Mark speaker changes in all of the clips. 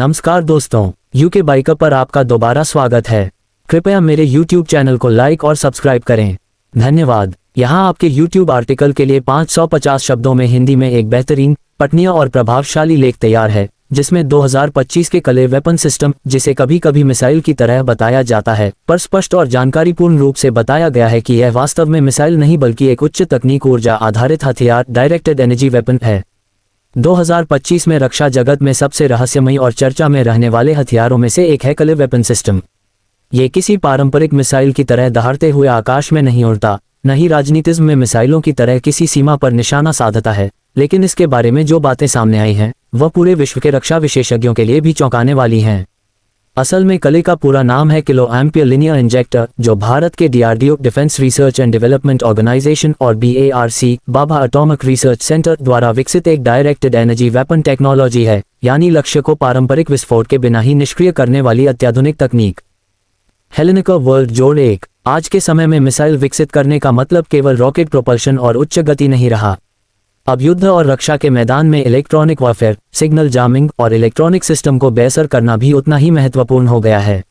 Speaker 1: नमस्कार दोस्तों, UK biker पर आपका दोबारा स्वागत है। कृपया मेरे YouTube चैनल को लाइक और सब्सक्राइब करें। धन्यवाद। यहाँ आपके YouTube आर्टिकल के लिए 550 शब्दों में हिंदी में एक बेहतरीन, पठनीय और प्रभावशाली लेख तैयार है, जिसमें 2025 के कले वेपन सिस्टम, जिसे कभी कभी मिसाइल की तरह बताया जाता है, पर स्पष्ट और जानकारीपूर्ण रूप से बताया गया है कि यह वास्तव में मिसाइल नहीं बल्कि एक उच्च तकनीक ऊर्जा आधारित हथियार डायरेक्टेड एनर्जी वेपन है। 2025 में रक्षा जगत में सबसे रहस्यमयी और चर्चा में रहने वाले हथियारों में से एक है कले वेपन सिस्टम। ये किसी पारंपरिक मिसाइल की तरह दहाड़ते हुए आकाश में नहीं उड़ता, न ही राजनीतिज्म में मिसाइलों की तरह किसी सीमा पर निशाना साधता है, लेकिन इसके बारे में जो बातें सामने आई हैं, वह पूरे विश्व के रक्षा विशेषज्ञों के लिए भी चौंकाने वाली हैं। असल में कले का पूरा नाम है किलो एम्पियर लिनियर इंजेक्टर, जो भारत के DRDO defence research and development organisation और BARC Bhabha atomic research centre द्वारा विकसित एक डायरेक्टेड एनर्जी वेपन टेक्नोलॉजी है, यानी लक्ष्य को पारंपरिक विस्फोट के बिना ही निष्क्रिय करने वाली अत्याधुनिक तकनीक। हेलेनिका वर्ल्ड जोड़ 1। आज के समय में मिसाइल विकसित करने का मतलब केवल रॉकेट प्रोपल्शन और उच्च गति नहीं रहा। अब युद्ध और रक्षा के मैदान में इलेक्ट्रॉनिक वॉरफेयर, सिग्नल जामिंग और इलेक्ट्रॉनिक सिस्टम को बेअसर करना भी उतना ही महत्वपूर्ण हो गया है।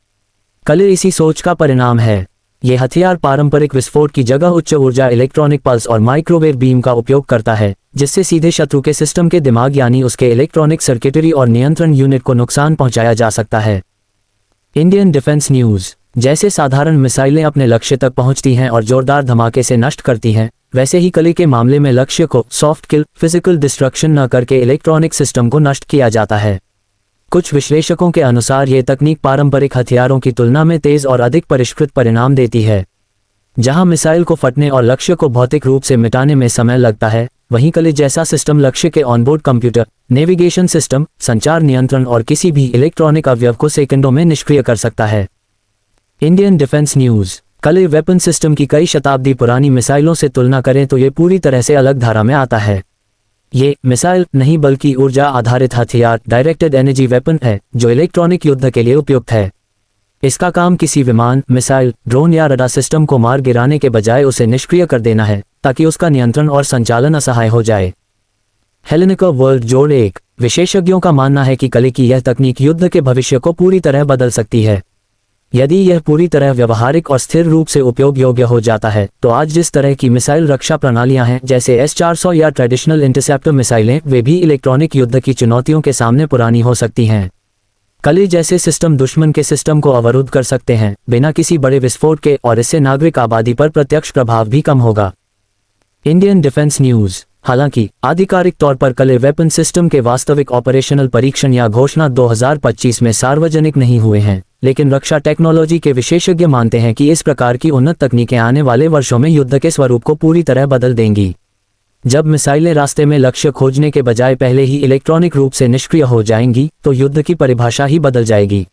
Speaker 1: कले इसी सोच का परिणाम है। ये हथियार पारंपरिक विस्फोट की जगह उच्च ऊर्जा इलेक्ट्रॉनिक पल्स और माइक्रोवेव बीम का उपयोग करता है, जिससे सीधे शत्रु के सिस्टम के दिमाग यानी उसके इलेक्ट्रॉनिक सर्किटरी और नियंत्रण यूनिट को नुकसान पहुंचाया जा सकता है। Indian defence news. जैसे साधारण मिसाइलें अपने लक्ष्य तक पहुंचती हैं और जोरदार धमाके से नष्ट करती हैं, वैसे ही कले के मामले में लक्ष्य को सॉफ्ट किल, फिजिकल डिस्ट्रक्शन न करके इलेक्ट्रॉनिक सिस्टम को नष्ट किया जाता है। कुछ विश्लेषकों के अनुसार ये तकनीक पारंपरिक हथियारों की तुलना में तेज और अधिक परिष्कृत परिणाम देती है। जहां मिसाइल को फटने और लक्ष्य को भौतिक रूप से मिटाने में समय लगता है, वहीं कले जैसा सिस्टम लक्ष्य के ऑनबोर्ड कंप्यूटर, नेविगेशन सिस्टम, संचार नियंत्रण और किसी भी इलेक्ट्रॉनिक अवयव को सेकंडों में निष्क्रिय कर सकता है। Indian defence news. कले वेपन सिस्टम की कई शताब्दी पुरानी मिसाइलों से तुलना करें तो ये पूरी तरह से अलग धारा में आता है। ये मिसाइल नहीं बल्कि ऊर्जा आधारित हथियार डायरेक्टेड एनर्जी वेपन है, जो इलेक्ट्रॉनिक युद्ध के लिए उपयुक्त है। इसका काम किसी विमान, मिसाइल, ड्रोन या रडार सिस्टम को मार गिराने के बजाय उसे निष्क्रिय कर देना है, ताकि उसका नियंत्रण और संचालन असहाय हो जाए। हेलेनिका वर्ल्ड जोड़ 1। विशेषज्ञों का मानना है कि कले की यह तकनीक युद्ध के भविष्य को पूरी तरह बदल सकती है। यदि यह पूरी तरह व्यवहारिक और स्थिर रूप से उपयोग योग्य हो जाता है, तो आज जिस तरह की मिसाइल रक्षा प्रणालियां हैं, जैसे S-400 या ट्रेडिशनल इंटरसेप्टर मिसाइलें, वे भी इलेक्ट्रॉनिक युद्ध की चुनौतियों के सामने पुरानी हो सकती हैं। कले जैसे सिस्टम दुश्मन के सिस्टम को अवरुद्ध कर सकते हैं, बिना किसी बड़े विस्फोट के, और इससे नागरिक आबादी पर प्रत्यक्ष प्रभाव भी कम होगा। Indian defence news. हालांकि आधिकारिक तौर पर कले वेपन सिस्टम के वास्तविक ऑपरेशनल परीक्षण या घोषणा 2025 में सार्वजनिक नहीं हुए हैं, लेकिन रक्षा टेक्नोलॉजी के विशेषज्ञ मानते हैं कि इस प्रकार की उन्नत तकनीकें आने वाले वर्षों में युद्ध के स्वरूप को पूरी तरह बदल देंगी। जब मिसाइलें रास्ते में लक्ष्य खोजने के बजाय पहले ही इलेक्ट्रॉनिक रूप से निष्क्रिय हो जाएंगी, तो युद्ध की परिभाषा ही बदल जाएगी।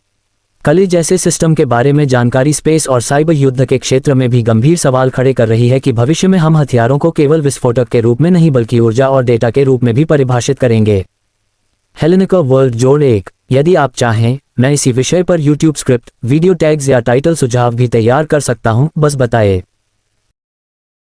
Speaker 1: कले जैसे सिस्टम के बारे में जानकारी स्पेस और साइबर युद्ध के क्षेत्र में भी गंभीर सवाल खड़े कर रही है कि भविष्य में हम हथियारों को केवल विस्फोटक के रूप में नहीं बल्कि ऊर्जा और डेटा के रूप में भी परिभाषित करेंगे। हेलेनिका वर्ल्ड जोड़ 1। यदि आप चाहें, मैं इसी विषय पर YouTube स्क्रिप्ट, वीडियो टैग्स या टाइटल सुझाव भी तैयार कर सकता हूं, बस बताएं।